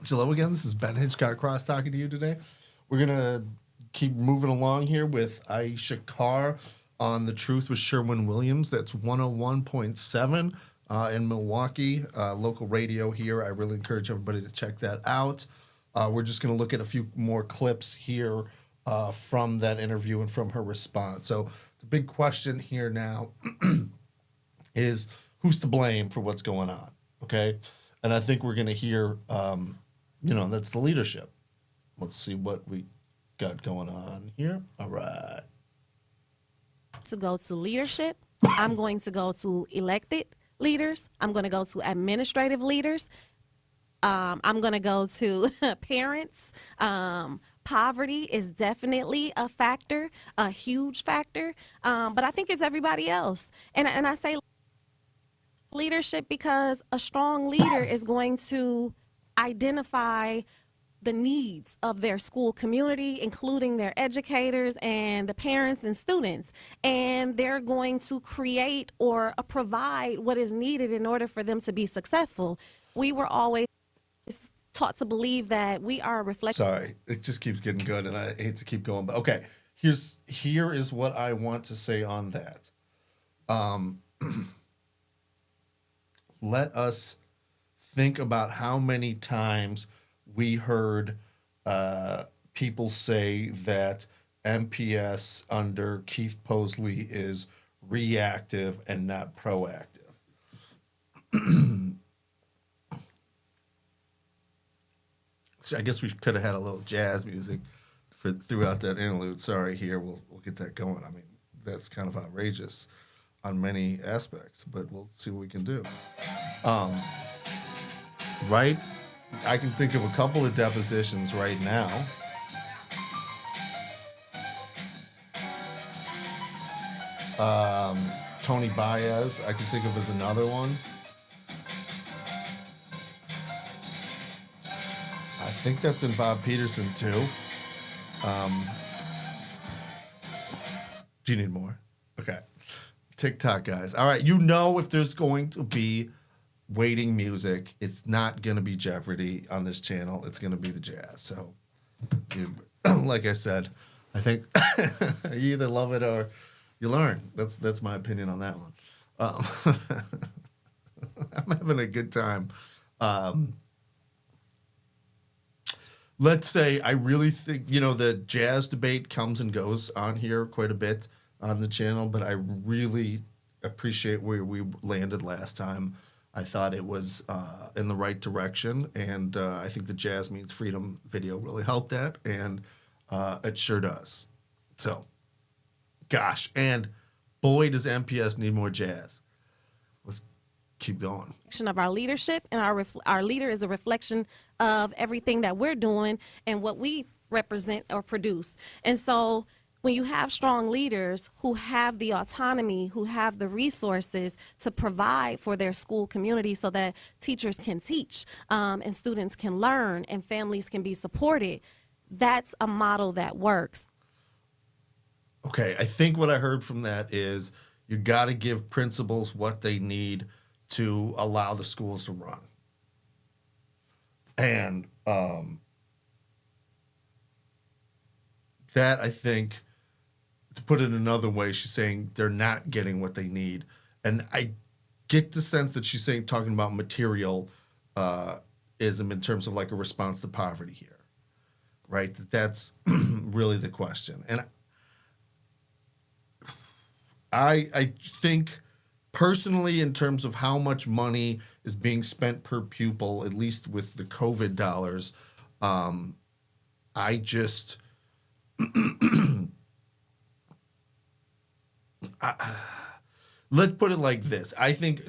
Hello again. This is Ben Hitchcock Cross talking to you today. We're going to keep moving along here with Aisha Carr on The Truth with Sherwin-Williams. That's 101.7 in Milwaukee, local radio here. I really encourage everybody to check that out. We're just going to look at a few more clips here from that interview and from her response. So the big question here now is who's to blame for what's going on, okay? And I think we're going to hear, that's the leadership. Let's see what we got going on here. All right. To go to leadership, I'm going to go to elected leaders. I'm going to go to administrative leaders. I'm going to go to parents. Poverty is definitely a factor, a huge factor. But I think it's everybody else. And I say leadership because a strong leader is going to identify the needs of their school community, including their educators and the parents and students. And they're going to create or provide what is needed in order for them to be successful. We were always taught to believe that we are a reflection. Sorry, it just keeps getting good, and I hate to keep going. But okay, here is what I want to say on that. Let us think about how many times we heard people say that MPS under Keith Posley is reactive and not proactive. I guess we could have had a little jazz music throughout that interlude. Sorry, here we'll get that going. I mean, that's kind of outrageous on many aspects, but we'll see what we can do. Right? I can think of a couple of depositions right now. Tony Baez, I can think of as another one. I think that's in Bob Peterson too. Do you need more? Okay. TikTok guys. All right. If there's going to be waiting music, it's not going to be Jeopardy on this channel. It's going to be the jazz. So, like I said, I think you either love it or you learn. That's my opinion on that one. I'm having a good time. Let's say I really think, the jazz debate comes and goes on here quite a bit on the channel, but I really appreciate where we landed last time. I thought it was in the right direction, and I think the Jazz Means Freedom video really helped that, and it sure does. So, gosh, and boy, does MPS need more jazz. Let's keep going. Of our leadership, and our leader is a reflection of everything that we're doing and what we represent or produce. And so when you have strong leaders who have the autonomy, who have the resources to provide for their school community so that teachers can teach and students can learn and families can be supported, that's a model that works. Okay, I think what I heard from that is you got to give principals what they need to allow the schools to run. And that, I think, to put it another way, she's saying they're not getting what they need. And I get the sense that she's talking about materialism in terms of like a response to poverty here, right? That's really the question. And I think personally, in terms of how much money is being spent per pupil, at least with the COVID dollars, I just let's put it like this. I think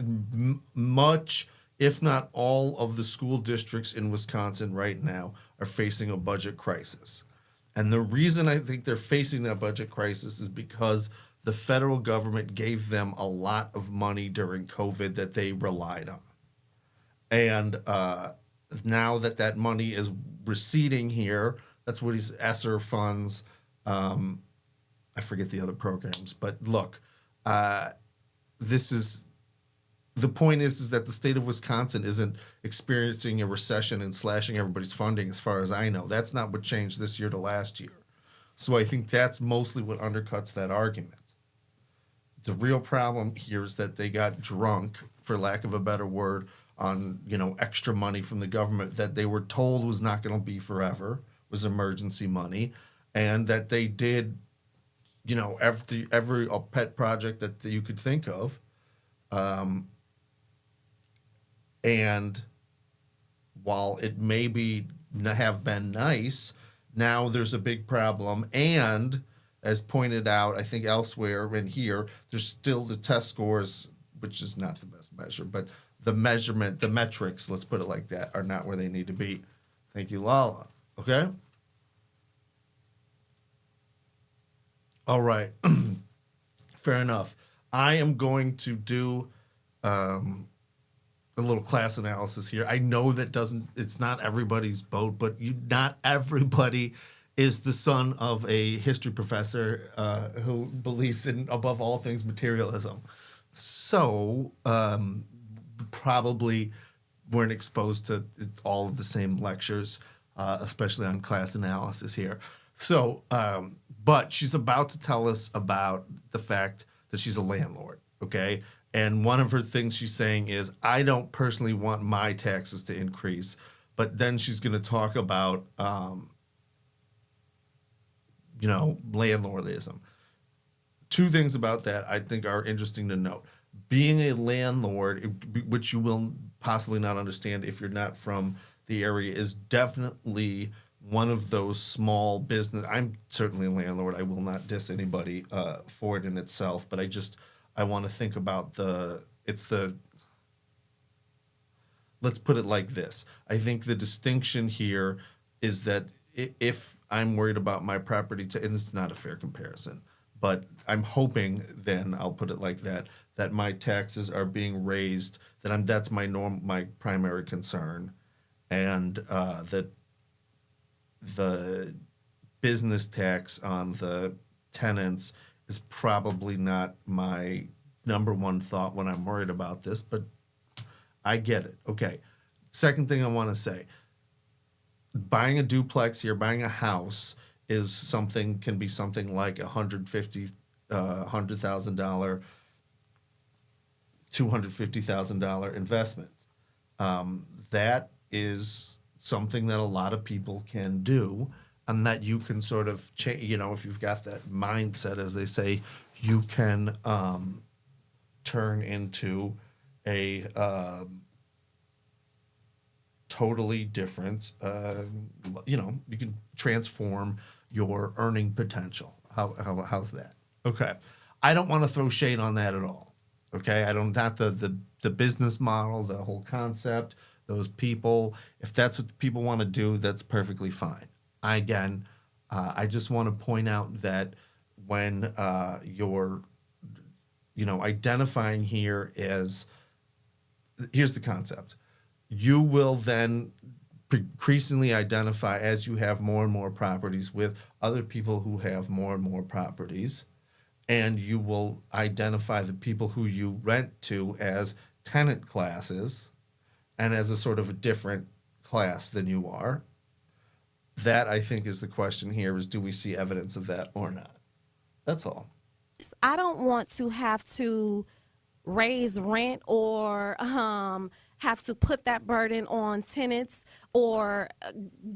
much, if not all, of the school districts in Wisconsin right now are facing a budget crisis. And the reason I think they're facing that budget crisis is because the federal government gave them a lot of money during COVID that they relied on. And now that money is receding here, that's what he's ESSER funds. I forget the other programs. But look, this is the point is that the state of Wisconsin isn't experiencing a recession and slashing everybody's funding, as far as I know. That's not what changed this year to last year. So I think that's mostly what undercuts that argument. The real problem here is that they got drunk, for lack of a better word, on extra money from the government that they were told was not going to be forever, was emergency money, and that they did every pet project that you could think of. And while it maybe have been nice, now there's a big problem. And as pointed out, I think elsewhere in here, there's still the test scores, which is not the best measure, but the metrics, let's put it like that, are not where they need to be. Thank you, Lala. Okay? All right. Fair enough. I am going to do a little class analysis here. I know it's not everybody's boat, but not everybody is the son of a history professor who believes in, above all things, materialism. So probably weren't exposed to all of the same lectures, especially on class analysis here. So, but she's about to tell us about the fact that she's a landlord, okay? And one of her things she's saying is, I don't personally want my taxes to increase. But then she's going to talk about, landlordism. Two things about that I think are interesting to note. Being a landlord, which you will possibly not understand if you're not from the area, is definitely one of those small business. I'm certainly a landlord. I will not diss anybody for it in itself, but I want to think about let's put it like this. I think the distinction here is that if I'm worried about my property, and it's not a fair comparison, but I'm hoping then, I'll put it like that my taxes are being raised, that's my primary concern, and that the business tax on the tenants is probably not my number one thought when I'm worried about this, but I get it. Okay. Second thing I want to say, buying a duplex here, buying a house can be something like $150,000, $250,000 investment. That is something that a lot of people can do, and that you can sort of change. If you've got that mindset, as they say, you can turn into a totally different. You can transform your earning potential. How's that? Okay, I don't want to throw shade on that at all. Okay, I don't. Not the business model, the whole concept. Those people, if that's what people want to do, that's perfectly fine. I just want to point out that when you're, identifying here as, here's the concept. You will then increasingly identify, as you have more and more properties, with other people who have more and more properties, and you will identify the people who you rent to as tenant classes, and as a sort of a different class than you are. That, I think, is the question here, is do we see evidence of that or not? That's all. I don't want to have to raise rent or have to put that burden on tenants or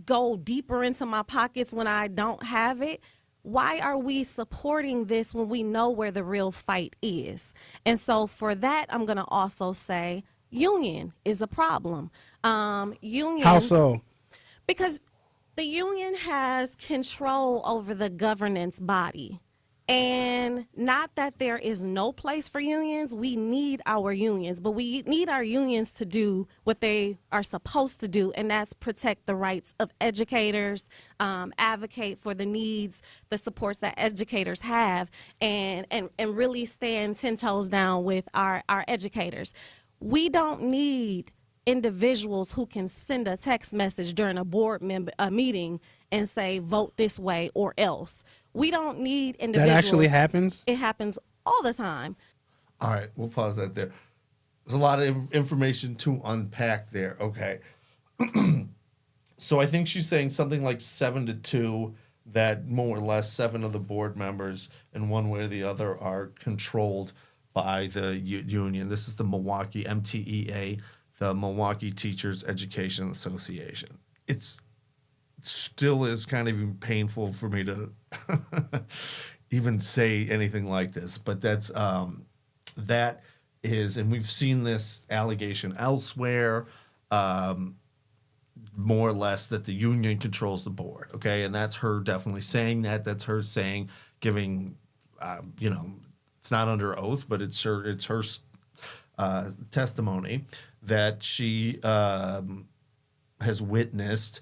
go deeper into my pockets when I don't have it. Why are we supporting this when we know where the real fight is? And so for that, I'm going to also say union is a problem. Unions, how so? Because the union has control over the governance body. And not that there is no place for unions. We need our unions, but we need our unions to do what they are supposed to do, and that's protect the rights of educators, advocate for the needs, the supports that educators have, and really stand 10 toes down with our educators. We don't need individuals who can send a text message during a meeting and say, vote this way or else. We don't need individuals. That actually happens? It happens all the time. All right, we'll pause that there. there's a lot of information to unpack there. Okay. So I think she's saying something like 7-2, that more or less 7 of the board members in one way or the other are controlled by the union. This is the Milwaukee MTEA, the Milwaukee Teachers Education Association. It still is kind of even painful for me to even say anything like this, but that is, and we've seen this allegation elsewhere. More or less that the union controls the board, okay, and that's her definitely saying that. That's her saying, giving, it's not under oath, but it's her testimony that she has witnessed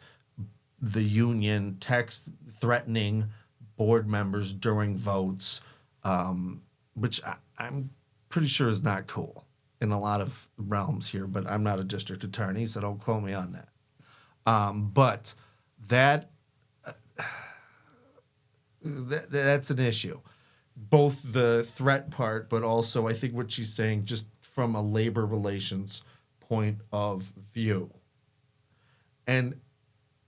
the union text threatening board members during votes, which I'm pretty sure is not cool in a lot of realms here. But I'm not a district attorney, so don't quote me on that. But that's an issue, both the threat part, but also I think what she's saying just from a labor relations point of view. And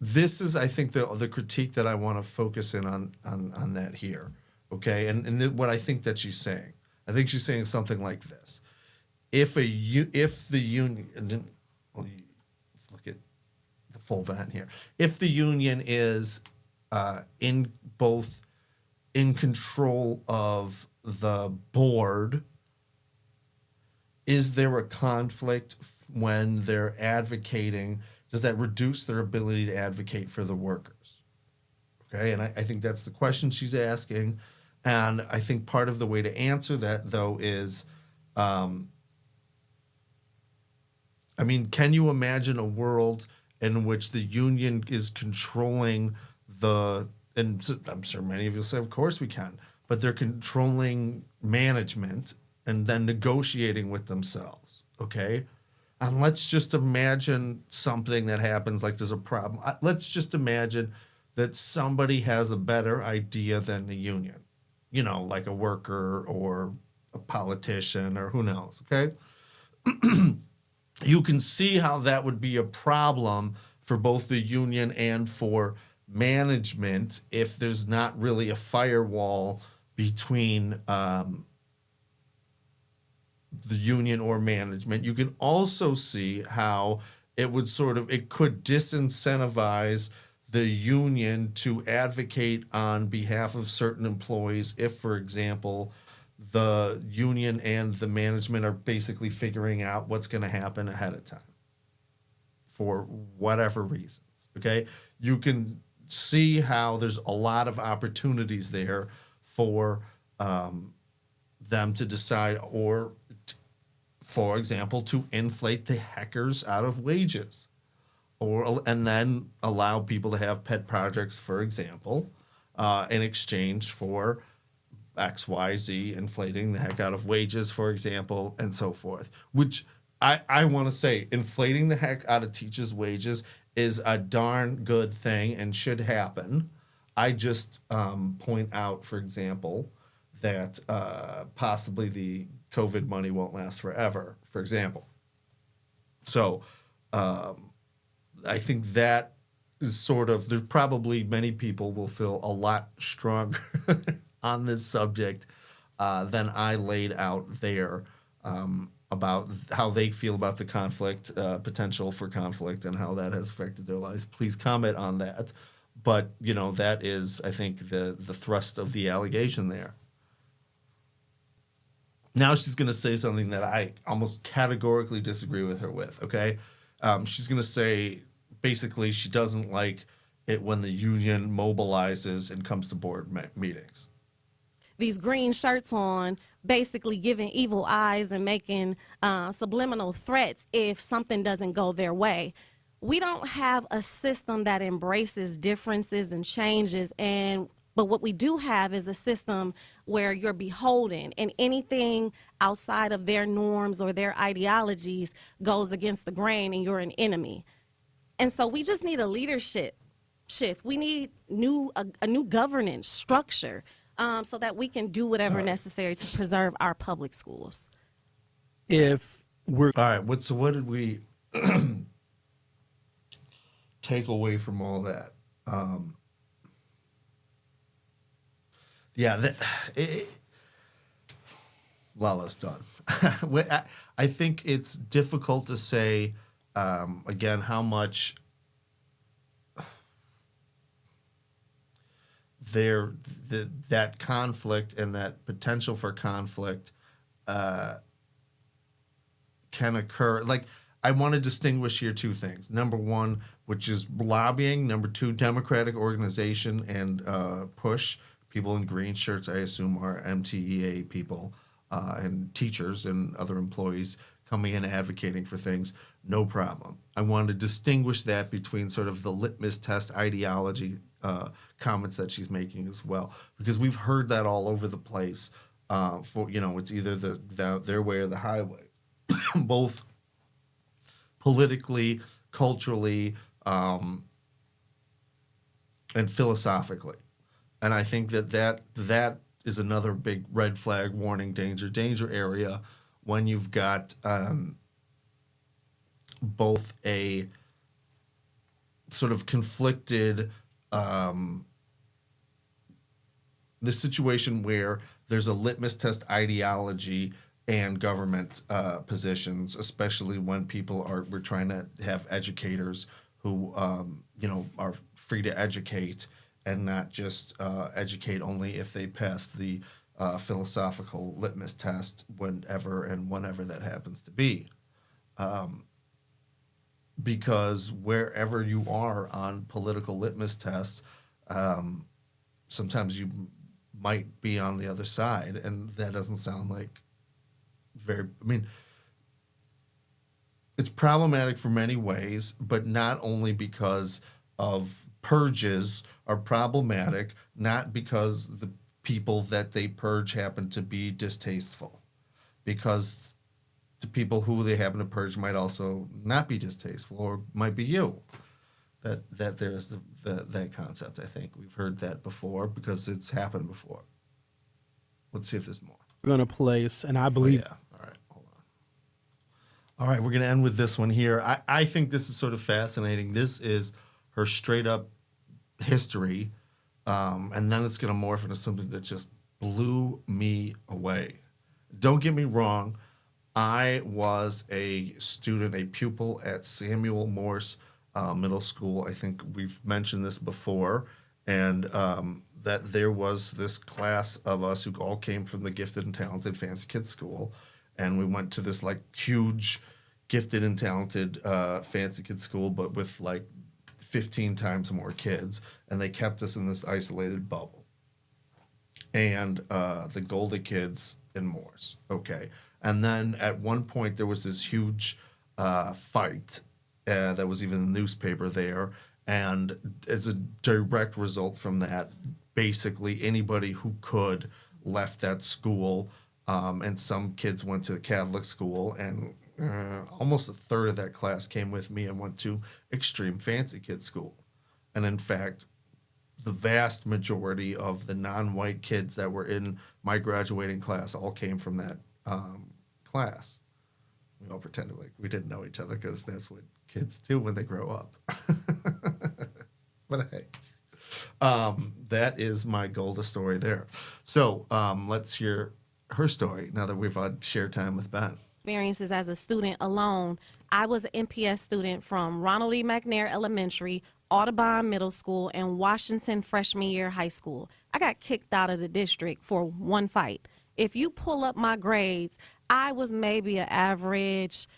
this is, I think, the critique that I want to focus in on that here, okay? And what I think that she's saying, I think she's saying something like this: if the union, well, let's look at the full ban here. If the union is in control of the board, is there a conflict when they're advocating? Does that reduce their ability to advocate for the workers? Okay, and I think that's the question she's asking. And I think part of the way to answer that, though, is, can you imagine a world in which the union is controlling and I'm sure many of you will say, of course we can, but they're controlling management and then negotiating with themselves, okay? And let's just imagine something that happens, like there's a problem. Let's just imagine that somebody has a better idea than the union, like a worker or a politician or who knows, okay? You can see how that would be a problem for both the union and for management if there's not really a firewall between the union or management. You can also see how it could disincentivize the union to advocate on behalf of certain employees if, for example, the union and the management are basically figuring out what's going to happen ahead of time for whatever reasons, okay? You can see how there's a lot of opportunities there for them to decide, or for example, to inflate the heckers out of wages, and then allow people to have pet projects, for example, in exchange for XYZ inflating the heck out of wages, for example, and so forth. Which I want to say, inflating the heck out of teachers' wages is a darn good thing and should happen. I just point out, for example, that possibly the COVID money won't last forever, for example. So I think that is there's probably many people will feel a lot stronger on this subject than I laid out there about how they feel about the conflict, potential for conflict, and how that has affected their lives. Please comment on that. But, that is, I think, the thrust of the allegation there. Now she's going to say something that I almost categorically disagree with her with, okay? She's going to say, basically, she doesn't like it when the union mobilizes and comes to board meetings. These green shirts on, basically giving evil eyes and making subliminal threats if something doesn't go their way. We don't have a system that embraces differences and changes, but what we do have is a system where you're beholden, and anything outside of their norms or their ideologies goes against the grain, and you're an enemy. And so we just need a leadership shift. We need a new governance structure so that we can do whatever necessary to preserve our public schools. If All right. What did we take away from all that? Yeah, Lala's done. I think it's difficult to say, again, how much that conflict and that potential for conflict can occur. Like, I want to distinguish here two things. Number one, which is lobbying. Number two, democratic organization and push. People in green shirts, I assume, are MTEA people and teachers and other employees coming in advocating for things. No problem. I want to distinguish that between sort of the litmus test ideology comments that she's making as well, because we've heard that all over the place. It's either their way or the highway, both politically, culturally, and philosophically. And I think that is another big red flag, warning, danger area when you've got both a sort of conflicted the situation where there's a litmus test ideology and government positions, especially when we're trying to have educators who are free to educate and not just educate only if they pass the philosophical litmus test whenever that happens to be. Because wherever you are on political litmus tests, sometimes you might be on the other side, and that doesn't sound like it's problematic for many ways, but not only because of purges are problematic, not because the people that they purge happen to be distasteful, because the people who they happen to purge might also not be distasteful, or might be you. That there's that concept. I think we've heard that before because it's happened before. Let's see if there's more. We're going to place, and I believe... Yeah. All right. Hold on. All right. We're going to end with this one here. I think this is sort of fascinating. This is her straight up history. And then it's going to morph into something that just blew me away. Don't get me wrong. I was a pupil at Samuel Morse Middle School. I think we've mentioned this before. And that there was this class of us who all came from the gifted and talented fancy kids school. And we went to this like huge gifted and talented fancy kids school, but with like 15 times more kids. And they kept us in this isolated bubble. And the Golda kids in Morse. Okay. And then at one point there was this huge fight that was even in the newspaper there. And as a direct result from that, basically anybody who could left that school, and some kids went to the Catholic school, and almost a third of that class came with me and went to extreme fancy kid school. And in fact, the vast majority of the non-white kids that were in my graduating class all came from that class. We all pretended like we didn't know each other because that's what kids do when they grow up. But hey, that is my Golda story there. So let's hear her story now that we've had shared time with Ben. Experiences as a student alone. I was an MPS student from Ronald E. McNair Elementary, Audubon Middle School, and Washington freshman year high school. I got kicked out of the district for one fight. If you pull up my grades, I was maybe an average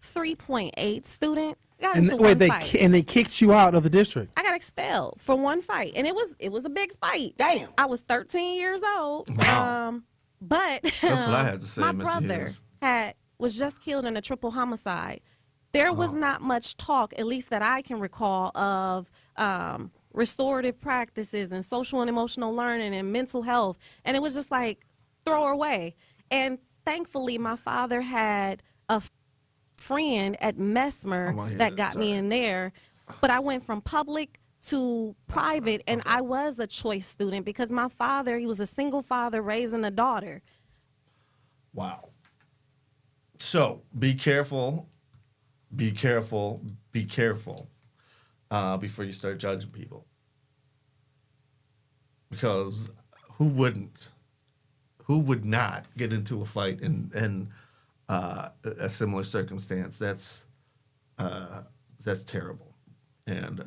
3.8 student. And wait, they kicked you out of the district? I got expelled for one fight, and it was a big fight. Damn. I was 13 years old. Wow. But that's what I had to say, my Miss brother Hughes. was just killed in a triple homicide. There was not much talk, at least that I can recall, of restorative practices and social and emotional learning and mental health, and it was just like throw her away. And thankfully, my father had a friend at Mesmer that got me in there, but I went from public to private, and I was a choice student because my father, he was a single father raising a daughter. Wow. So be careful, be careful, be careful before you start judging people. Because who wouldn't? Who would not get into a fight in a similar circumstance? That's terrible, and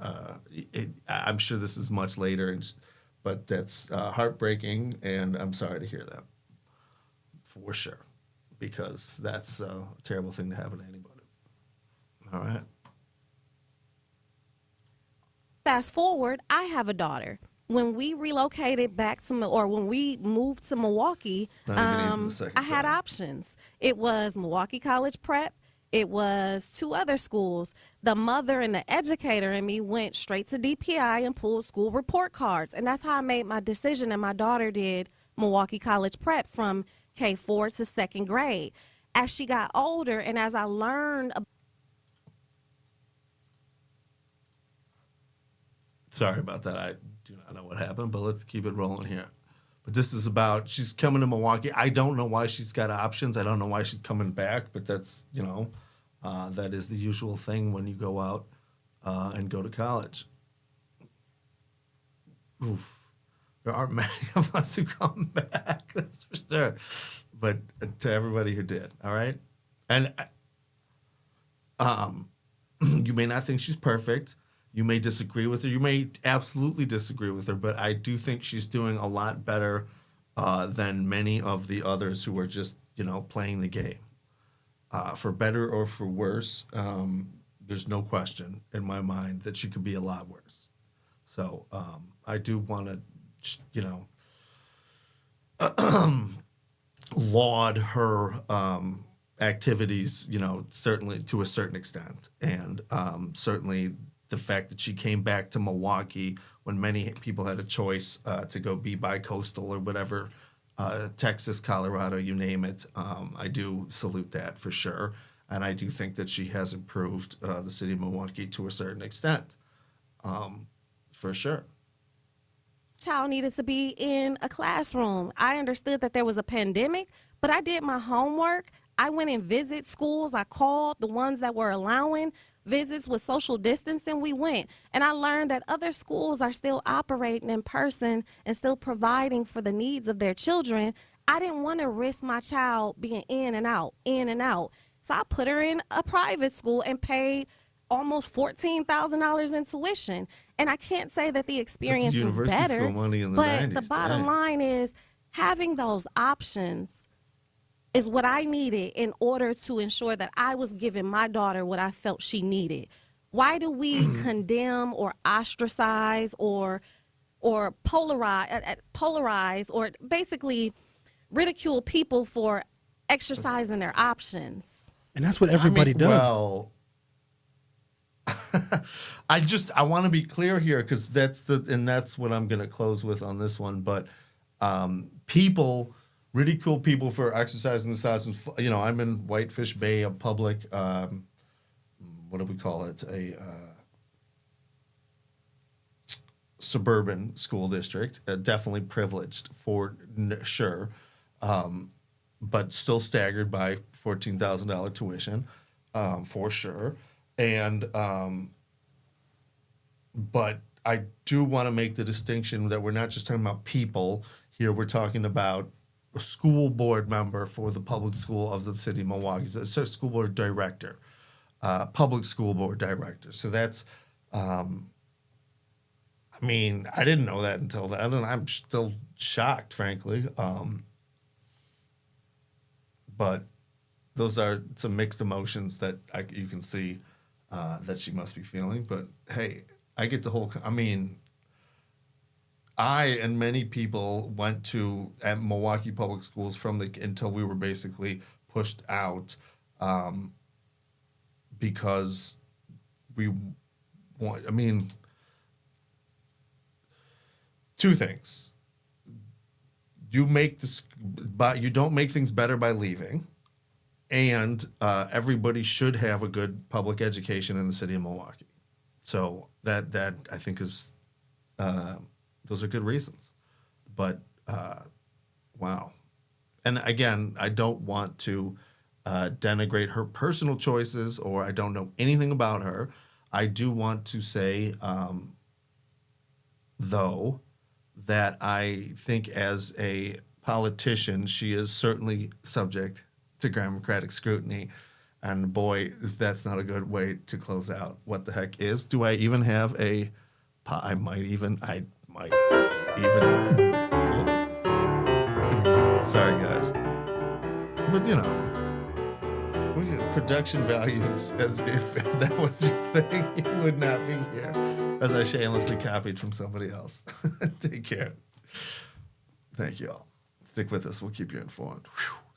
I'm sure this is much later, but that's heartbreaking, and I'm sorry to hear that for sure, because that's a terrible thing to happen to anybody. All right. Fast forward, I have a daughter. When we relocated back to, or when we moved to Milwaukee, Not even easy the second I had time. options. It was Milwaukee College Prep. It was two other schools. The mother and the educator in me went straight to DPI and pulled school report cards. And that's how I made my decision. And my daughter did Milwaukee College Prep from K4 to second grade. As she got older and as I learned Sorry about that. I do not know what happened, but let's keep it rolling here. But this is about she's coming to Milwaukee. I don't know why she's got options. I don't know why she's coming back, but that's, that is the usual thing when you go out and go to college. Oof. There aren't many of us who come back, that's for sure. But to everybody who did, all right? And you may not think she's perfect. You may disagree with her. You may absolutely disagree with her, but I do think she's doing a lot better than many of the others who are just, playing the game. For better or for worse, there's no question in my mind that she could be a lot worse. So I do want to, laud her activities, certainly to a certain extent. And certainly the fact that she came back to Milwaukee when many people had a choice to go be bi-coastal or whatever, Texas, Colorado, you name it. I do salute that for sure. And I do think that she has improved the city of Milwaukee to a certain extent, for sure. child needed to be in a classroom. I understood that there was a pandemic, but I did my homework. I went and visited schools. I called the ones that were allowing visits with social distancing. We went, and I learned that other schools are still operating in person and still providing for the needs of their children. I didn't want to risk my child being in and out, in and out. So I put her in a private school and paid almost $14,000 in tuition. And I can't say that the This is experience was university better, school money in the but 90s. the bottom Dang. line is having those options is what I needed in order to ensure that I was giving my daughter what I felt she needed. Why do we condemn or ostracize or polarize or basically ridicule people for exercising their options? And that's what everybody does. Well, I want to be clear here because that's what I'm going to close with on this one. But people ridicule people for exercising the size. I'm in Whitefish Bay, a public, what do we call it? A suburban school district, definitely privileged for sure, but still staggered by $14,000 tuition, for sure. And but I do want to make the distinction that we're not just talking about people here. We're talking about a school board member for the public school of the city of Milwaukee, so school board director, public school board director. So that's, I didn't know that until then, and I'm still shocked, frankly. But those are some mixed emotions that you can see that she must be feeling. But hey, I get the whole. I and many people went to at Milwaukee Public Schools until we were basically pushed out, because we want. Two things. You don't make things better by leaving, and everybody should have a good public education in the city of Milwaukee. So that I think is. Those are good reasons. But, wow. And again, I don't want to denigrate her personal choices or I don't know anything about her. I do want to say, though, that I think as a politician, she is certainly subject to democratic scrutiny. And boy, that's not a good way to close out. What the heck is? Do I even have a? I might even. Sorry, guys. But production values, as if that was your thing, you would not be here. As I shamelessly copied from somebody else. Take care. Thank you all. Stick with us. We'll keep you informed. Whew.